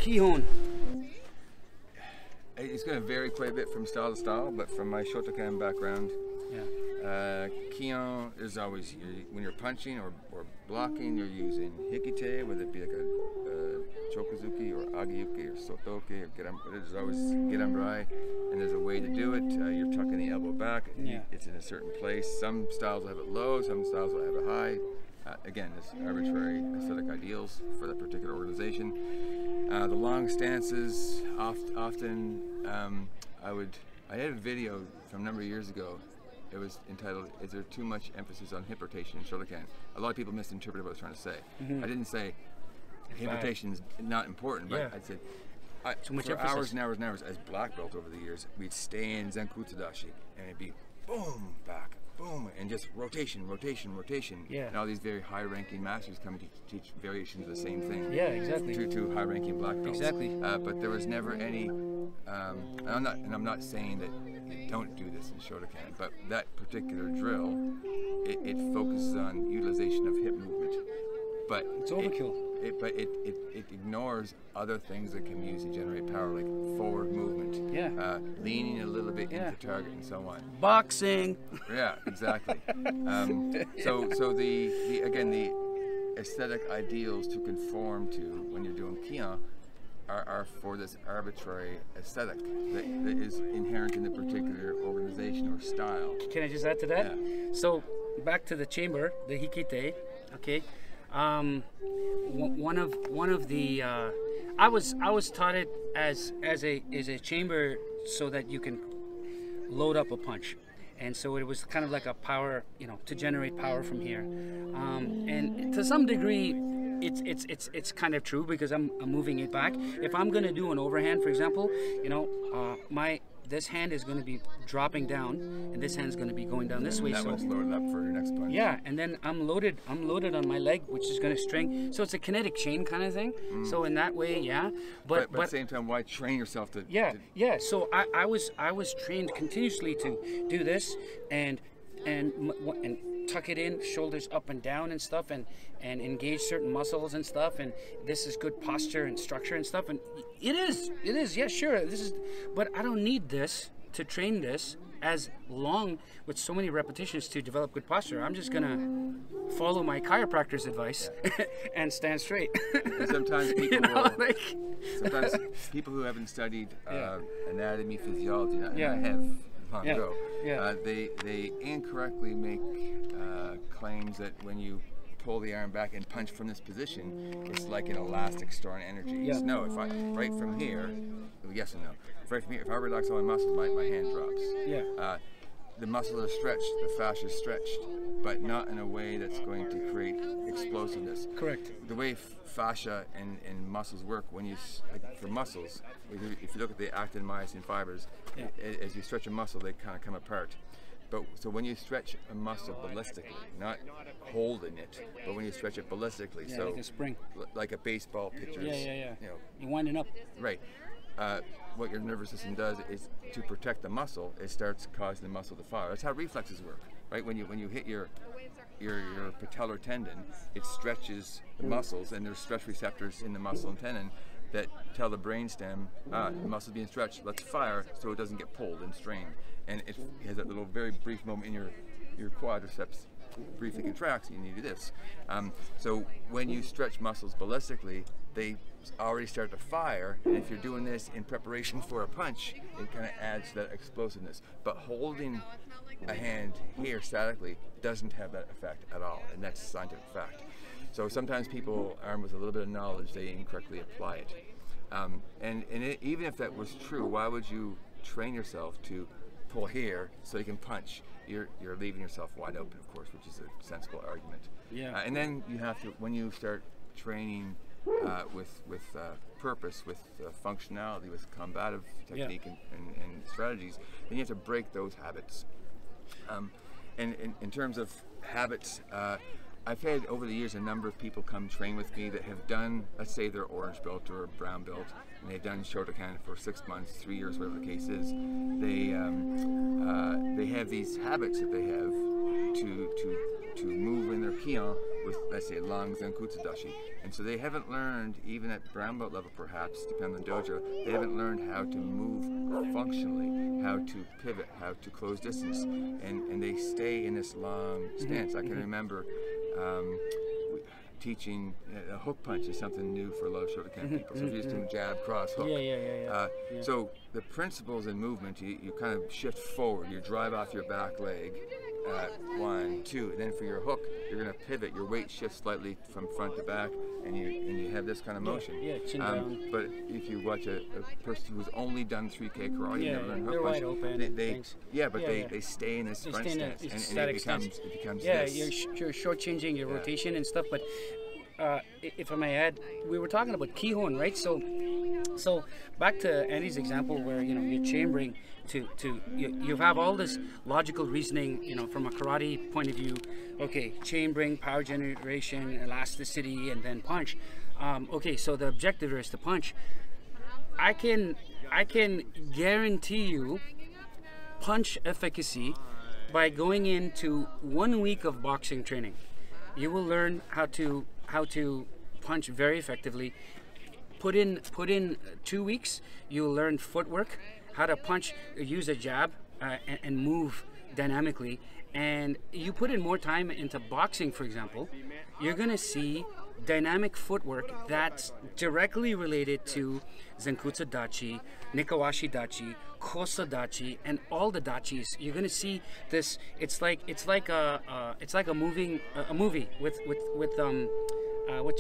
Kihon? It's going to vary quite a bit from style to style, but from my Shotokan background, Kihon is always, when you're punching or blocking, you're using hikite, whether it be like a chokuzuki or agiyuki or sotoke or there's always gerambai, and there's a way to do it. You're tucking the elbow back, it's in a certain place. Some styles will have it low, some styles will have it high. Again, it's arbitrary aesthetic ideals for that particular organization. The long stances, often, I had a video from a number of years ago. It was entitled, "Is there too much emphasis on hip rotation in Shotokan?" A lot of people misinterpreted what I was trying to say. I didn't say hip rotation is not important, but I said, too much for emphasis. hours and hours and hours as black belt over the years, we'd stay in Zenkutsudashi and it'd be boom, back, boom, and just rotation, rotation, rotation. And all these very high-ranking masters come to teach variations of the same thing. Exactly. To high-ranking black belts. Exactly. But there was never any, and I'm not saying that you don't do this in Shotokan, but that particular drill, it focuses on utilization of hip movement. But it's overkill. It ignores other things that can be used to generate power, like forward movement, leaning a little bit into target, and so on. Boxing. Yeah, exactly. So the aesthetic ideals to conform to when you're doing Kihon are for this arbitrary aesthetic that is inherent in the particular organization or style. Can I just add to that? So back to the chamber, the hikite. Okay. One of the I was taught it as a chamber so that you can load up a punch, and so it was kind of like a power, to generate power from here, and to some degree it's kind of true because I'm moving it back. If I'm gonna do an overhand, for example, this hand is going to be dropping down, and this hand is going to be going down this way. That one's loaded up for your next punch. Yeah, and then I'm loaded on my leg, which is going to string. So it's a kinetic chain kind of thing. So in that way, But at the same time, why train yourself to? So I was trained continuously to do this and tuck it in, shoulders up and down and stuff, and engage certain muscles and stuff, and this is good posture and structure and stuff, and it is, yeah, sure, this is, but I don't need this to train this as long with so many repetitions to develop good posture. I'm just gonna follow my chiropractor's advice and stand straight. And sometimes people sometimes people who haven't studied anatomy, physiology, and I have long ago, they incorrectly make claims that when you pull the arm back and punch from this position, it's like an elastic storing energy. No, if I right from here, yes and no. Right from here, if I relax all my muscles, my hand drops. The muscles are stretched, the fascia is stretched, but not in a way that's going to create explosiveness. Correct. The way fascia and muscles work, for muscles, if you look at the actin myosin fibers, as you stretch a muscle, they kind of come apart. But so when you stretch a muscle ballistically, not holding it, but when you stretch it ballistically, so like a spring, like a baseball pitcher's, you're winding up. Right. What your nervous system does is to protect the muscle, it starts causing the muscle to fire. That's how reflexes work, right? When you hit your patellar tendon, it stretches the muscles, and there's stretch receptors in the muscle and tendon that tell the brainstem, the muscle's being stretched, let's fire, so it doesn't get pulled and strained. And it has that little very brief moment in your quadriceps briefly contracts, and you do this. So when you stretch muscles ballistically, they already start to fire, and if you're doing this in preparation for a punch, it kind of adds to that explosiveness. But holding a hand here statically doesn't have that effect at all, and that's scientific fact. So sometimes people, armed with a little bit of knowledge, they incorrectly apply it. Even if that was true, why would you train yourself to pull here so you can punch? You're leaving yourself wide open, of course, which is a sensible argument. And then you have to, when you start training with purpose, with functionality, with combative technique and strategies, then you have to break those habits. And in terms of habits, I've had over the years a number of people come train with me that have done, let's say they're orange belt or brown belt, and they've done Shotokan for 6 months, 3 years, whatever the case is. They have these habits that they have to move in their Kihon with, let's say, long Zenkutsu Dashi. And so they haven't learned, even at brown belt level perhaps, depending on the dojo, they haven't learned how to move functionally, how to pivot, how to close distance. And they stay in this long stance. I can remember teaching a hook punch is something new for a lot of Shotokan people. So if you're just doing jab, cross, hook. So the principles in movement, you kind of shift forward, you drive off your back leg, 1, 2, and then for your hook, you're going to pivot, your weight shifts slightly from front to back, and you have this kind of motion. Chin down. But if you watch a person who's only done 3K karate, never learned hook punch, wide open. they stay in this front stance, and it becomes this. You're shortchanging your rotation and stuff. But if I may add, we were talking about Kihon, right? So back to Andy's example where you're chambering you have all this logical reasoning, from a karate point of view. Okay, chambering, power generation, elasticity, and then punch. Okay, so the objective is to punch. I can guarantee you punch efficacy by going into 1 week of boxing training. You will learn how to punch very effectively. Put in 2 weeks, you'll learn footwork, how to punch, use a jab, and move dynamically. And you put in more time into boxing, for example, you're going to see dynamic footwork that's directly related to Zenkutsu Dachi, Nikawashi Dachi, Kosa Dachi, and all the Dachis. You're going to see this. It's like a movie with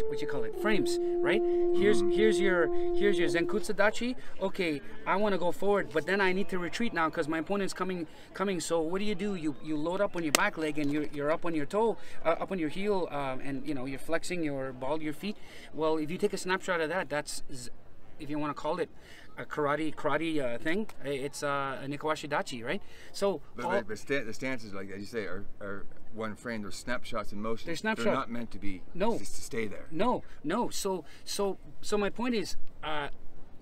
what you call it, frames, right? Here's your Zenkutsu Dachi. Okay, I want to go forward, but then I need to retreat now because my opponent's coming. So what do? You load up on your back leg and you're up on your toe, up on your heel, and you're flexing your ball of your feet. Well, if you take a snapshot of that, that's, if you want to call it a karate thing, it's a Nikawashi Dachi, right? So the stances, like as you say, are one frame. They're snapshots in motion. They're not meant to be to stay there. No. So my point is,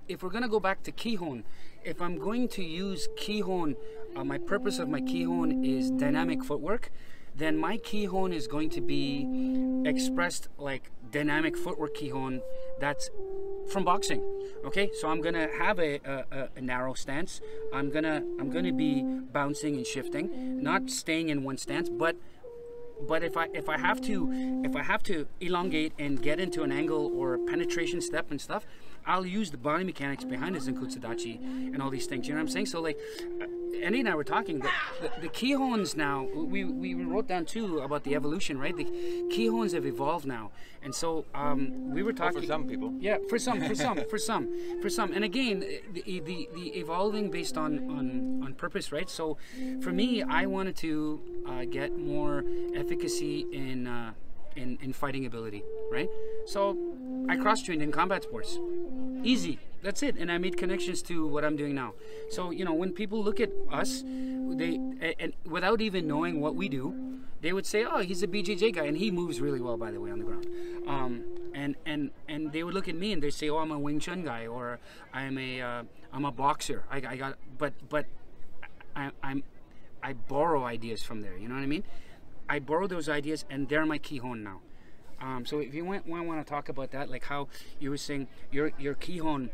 if we're gonna go back to Kihon, if I'm going to use Kihon, my purpose of my Kihon is dynamic footwork, then my Kihon is going to be expressed like dynamic footwork Kihon that's from boxing. Okay, so I'm gonna have a narrow stance. I'm gonna be bouncing and shifting, not staying in one stance, but if I have to elongate and get into an angle or a penetration step and stuff, I'll use the body mechanics behind the Zenkutsu Dachi and all these things. You know what I'm saying? So like, Andy and I were talking, the Kihons now, we wrote down too about the evolution, right? The Kihons have evolved now. And so we were talking. Well, for some people. Yeah, for some. And again, the evolving based on purpose, right? So for me, I wanted to get more efficacy in fighting ability, right? So I cross-trained in combat sports. Easy. That's it. And I made connections to what I'm doing now. So, when people look at us, and without even knowing what we do, they would say, oh, he's a BJJ guy. And he moves really well, by the way, on the ground. And they would look at me and they say, oh, I'm a Wing Chun guy, or I'm a boxer. But I borrow ideas from there. You know what I mean? I borrow those ideas, and they're my Kihon now. So if you want to talk about that, like how you were saying your Kihon,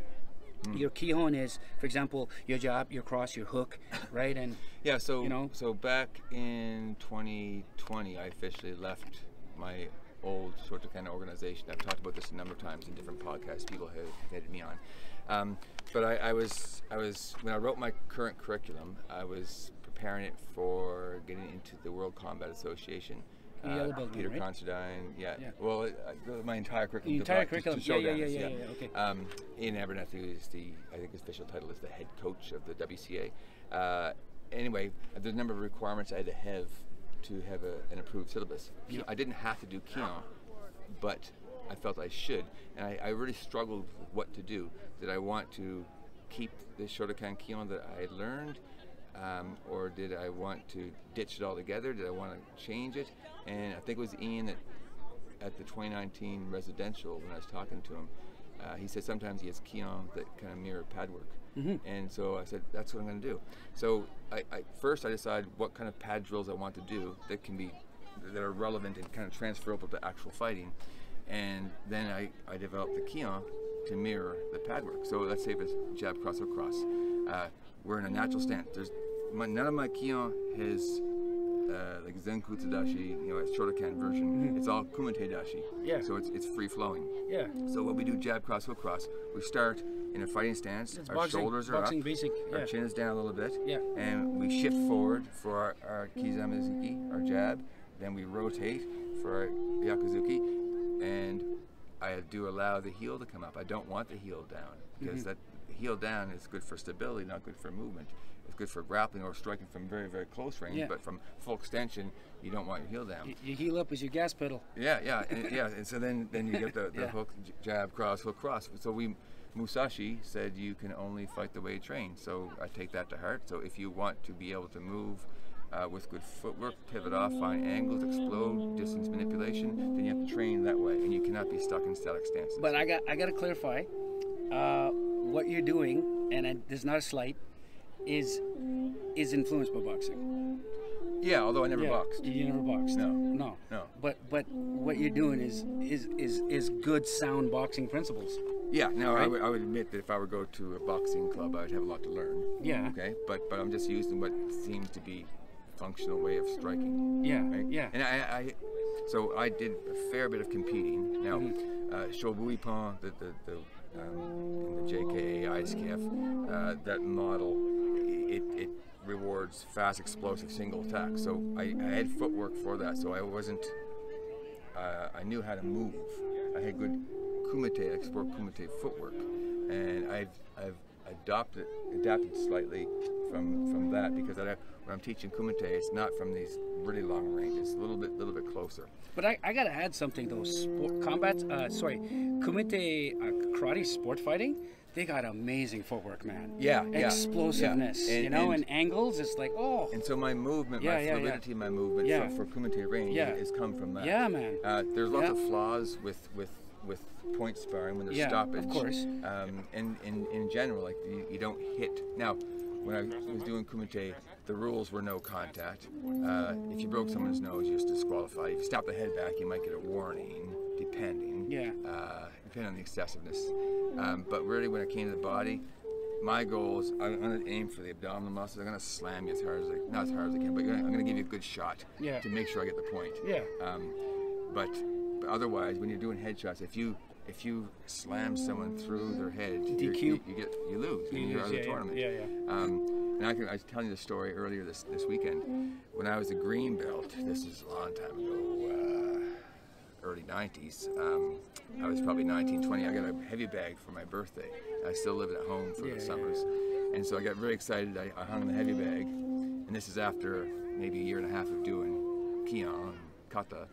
your Kihon is, for example, your jab, your cross, your hook, right? And yeah, so so back in 2020, I officially left my old Shotokan organization. I've talked about this a number of times in different podcasts. People have headed me on, but I was when I wrote my current curriculum, I was preparing it for getting into the World Combat Association. Peter right? Considine, Well, my entire curriculum. Okay. Ian Abernethy is I think his official title is the head coach of the WCA. Anyway, there's a number of requirements I had to have an approved syllabus. I didn't have to do Kihon, but I felt I should, and I really struggled with what to do. Did I want to keep the Shotokan Kihon that I had learned? Or did I want to ditch it all together? Did I want to change it? And I think it was Ian that at the 2019 residential, when I was talking to him, he said sometimes he has Kihon that kind of mirror pad work. And so I said, that's what I'm going to do. So first I decided what kind of pad drills I want to do that can be that are relevant and kind of transferable to actual fighting. And then I developed the Kihon to mirror the pad work. So let's say if it's jab, cross, or cross. We're in a natural stance. None of my Kihon has like Zenkutsu Dashi, you know, as Shotokan version. It's all Kumite Dashi. Yeah. So it's free flowing. Yeah. So what we do, jab, cross, hook, cross. We start in a fighting stance. It's our boxing, shoulders are boxing up. basic. Yeah. Our chin is down a little bit. Yeah. And we shift forward for our Kizamizuki, our jab. Then we rotate for our Yakuzuki. And I do allow the heel to come up. I don't want the heel down, because that heel down is good for stability, not good for movement. It's good for grappling or striking from very, very close range, but from full extension, you don't want your heel down. Your heel up is your gas pedal. Yeah. And so then you get the hook, jab, cross, hook, cross. So Musashi said you can only fight the way you train. So I take that to heart. So if you want to be able to move with good footwork, pivot off, find angles, explode, distance manipulation, then you have to train that way, and you cannot be stuck in static stances. But I got to clarify, what you're doing, and there's not a slight, is influenced by boxing. Yeah, although I never boxed. You never boxed. No. But what you're doing is good, sound boxing principles. Yeah. No, right? I would admit that if I were to go to a boxing club, I'd have a lot to learn. Yeah. Okay. But I'm just using what seems to be a functional way of striking. Yeah. Right? Yeah. And so I did a fair bit of competing. Now, Shobuipan, in the JKA ISKF, that model, it rewards fast, explosive single attack. So I had footwork for that. So I wasn't. I knew how to move. I had good kumite, export kumite footwork, and I've adapted slightly from that, because when I'm teaching kumite, it's not from these really long ranges. It's a little bit closer. But I gotta add something though. Kumite karate sport fighting. They got amazing footwork, man. Yeah. Explosiveness, yeah. you know, and angles. It's like, oh. And so my movement, my fluidity, my movement for kumite range has come from that. Yeah, man. There's lots of flaws with point sparring when there's stoppage. Of course. And in general, like you don't hit. Now, when I was doing kumite, the rules were no contact. If you broke someone's nose, you're just disqualified. If you stop the head back, you might get a warning, depending. Yeah. Depending on the excessiveness. But really, when it came to the body, my goal is I'm going to aim for the abdominal muscles. I'm going to slam you as hard as not as hard as I can, but I'm going to give you a good shot to make sure I get the point. Yeah. But otherwise, when you're doing headshots, if you slam someone through their head, DQ. you lose. You're out of the tournament. And I was telling you the story earlier this weekend. When I was a green belt, this is a long time ago, early 90s. I was probably 19, 20. I got a heavy bag for my birthday. I still lived at home for the summers. And so I got very excited. I hung the heavy bag. And this is after maybe a year and a half of doing Kihon, kata,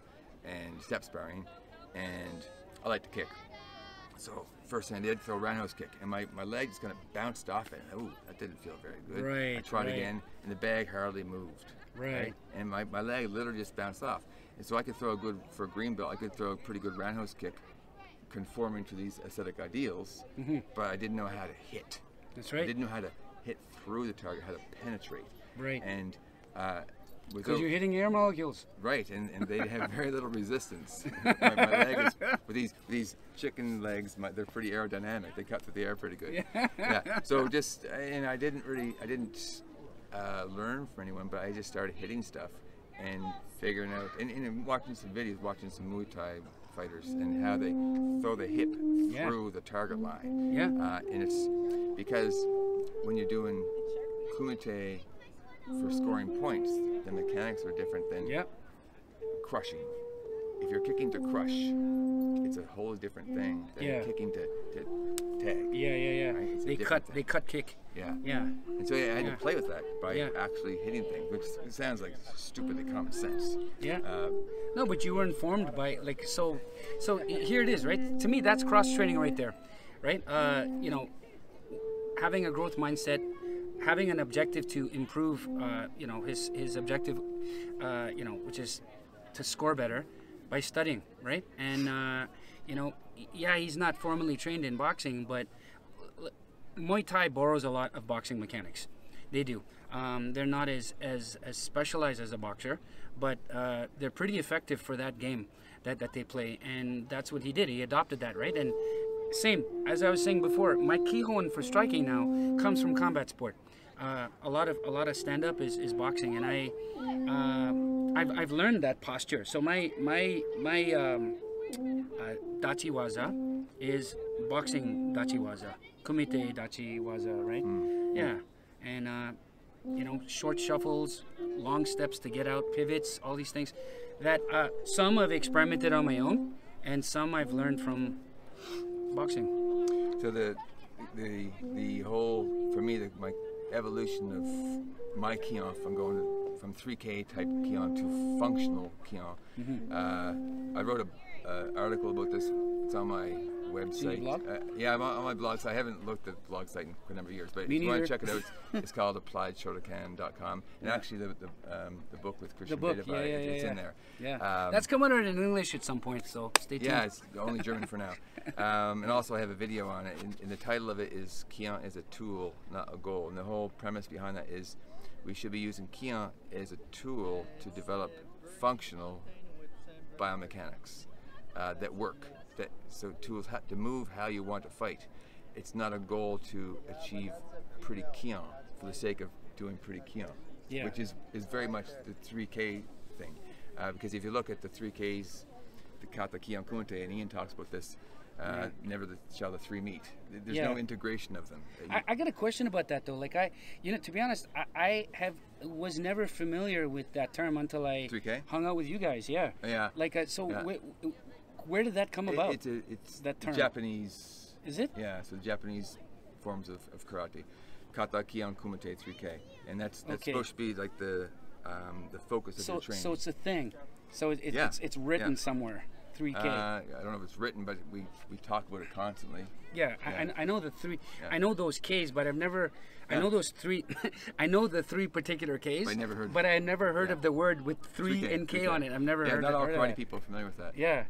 and step sparring. And I like to kick. So first thing I did, throw a roundhouse kick. And my leg just kind of bounced off it. Ooh, that didn't feel very good. Right, I tried again, and the bag hardly moved. Right. And my leg literally just bounced off. And so I could throw for a green belt, I could throw a pretty good roundhouse kick conforming to these aesthetic ideals, but I didn't know how to hit. That's right. I didn't know how to hit through the target, how to penetrate. Right. And because you're hitting air molecules. Right, and they have very little resistance. my leg is, with these chicken legs, they're pretty aerodynamic. They cut through the air pretty good. Yeah. So and I didn't learn from anyone, but I just started hitting stuff and figuring out, and watching some videos, watching some Muay Thai fighters and how they throw the hip through the target line. And it's because when you're doing kumite for scoring points, the mechanics are different than crushing. If you're kicking to crush, it's a whole different thing than kicking to tag. Right? They cut kick. Yeah. And so I had to play with that by actually hitting things, which sounds like stupidly common sense. No, but you were informed by so here it is, right? To me, that's cross training right there, right? Having a growth mindset, having an objective to improve, his objective, which is to score better by studying, right? And he's not formally trained in boxing, but Muay Thai borrows a lot of boxing mechanics. They do. They're not as specialized as a boxer, but they're pretty effective for that game that they play, and that's what he did. He adopted that, right? And same as I was saying before, my Kihon for striking now comes from combat sport. A lot of stand up is boxing, and I've learned that posture. So my dachi waza is boxing dachi waza, kumite dachi waza, right? Yeah, and you know, short shuffles, long steps to get out, pivots, all these things that some I've experimented on my own, and some I've learned from boxing. So the whole, for me, my evolution of my Kihon from 3K type Kihon to functional Kihon. I wrote an article about this. It's on my website. Blog? Yeah, I'm on my blog. So I haven't looked at the blog site in a number of years, but if Me you want to neither. check it out, it's called Applied Shotokan.com. And actually, the book with Christian book, it's yeah. in there. Yeah, that's coming out in English at some point, so stay tuned. Yeah, it's only German for now. And also I have a video on it, and the title of it is Kihon is a tool, not a goal. And the whole premise behind that is we should be using Kihon as a tool to develop functional biomechanics that work. So tools to move how you want to fight. It's not a goal to achieve pretty Kihon for the sake of doing pretty Kihon, which is very much the 3K thing. Because if you look at the 3Ks, the kata, Kihon, kumite, and Ian talks about this, never shall the three meet. There's no integration of them. I got a question about that though. Like to be honest, I was never familiar with that term until I 3K? hung out with you guys. Yeah. Yeah. Like where did that come about? It's that term. Japanese. Is it? Yeah. So the Japanese forms of karate, kata, Kihon, kumite, 3K, and that's supposed to be like the focus of your training. So it's a thing. So it's written somewhere. 3K. I don't know if it's written, but we talk about it constantly. Yeah. I know the three. Yeah. I know those Ks, but I've never. I know those three. I know the three particular Ks. But I never heard of the word with 3 and K on it. I've never heard. Not all karate that. people are familiar with that. Yeah.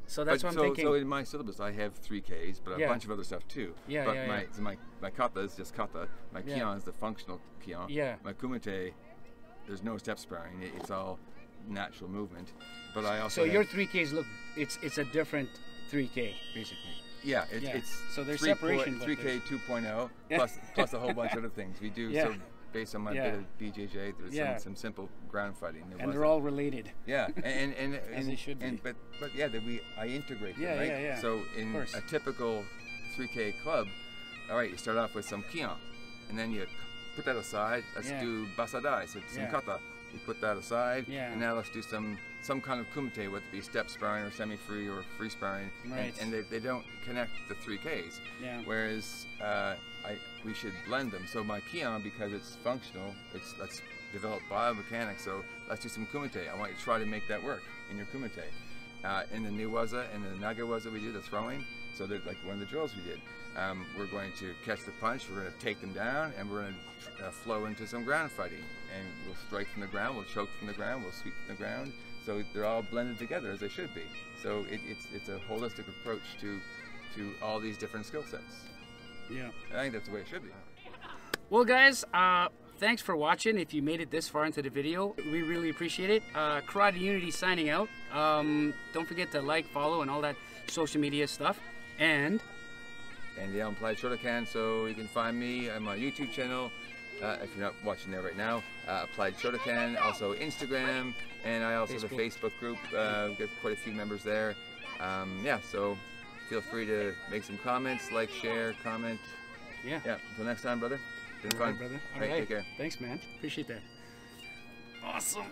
So that's what I'm thinking. So in my syllabus, I have 3 Ks, but a bunch of other stuff too. Yeah. But my kata is just kata. My Kihon is the functional Kihon. Yeah. My kumite, there's no step sparring. It's all natural movement. But I also. So your 3Ks look. It's a different 3K basically. Yeah, it's so there's separation. 3K 2.0 plus a whole bunch of other things we do. So based on my bit of BJJ, there's some simple ground fighting. And they're all related. Yeah, and as they should be. But yeah, I integrate them, right? Yeah. So in a typical 3K club, all right, you start off with some Kihon, and then you put that aside. Let's do basadai, so some kata. You put that aside, and now let's do some kind of kumite, whether it be step sparring or semi-free or free sparring, and they don't connect the 3Ks. Yeah. Whereas we should blend them. So my Kihon, because it's functional, let's develop biomechanics. So let's do some kumite. I want you to try to make that work in your kumite. In the new waza and the naga waza we do, the throwing. So that like one of the drills we did. We're going to catch the punch, we're going to take them down, and we're going to flow into some ground fighting. And we'll strike from the ground, we'll choke from the ground, we'll sweep from the ground. So they're all blended together as they should be. So it's a holistic approach to all these different skill sets. Yeah. I think that's the way it should be. Well, guys, thanks for watching. If you made it this far into the video, we really appreciate it. Karate Unity signing out. Don't forget to like, follow, and all that social media stuff. And yeah, I'm Applied Shotokan, so you can find me on my YouTube channel, if you're not watching there right now, Applied Shotokan, also Instagram, and I also have a Facebook group, we've got quite a few members there. Yeah, so feel free to make some comments, like, share, comment. Yeah, until next time, brother. Been fun. Brother. All right, take care. Thanks, man. Appreciate that. Awesome.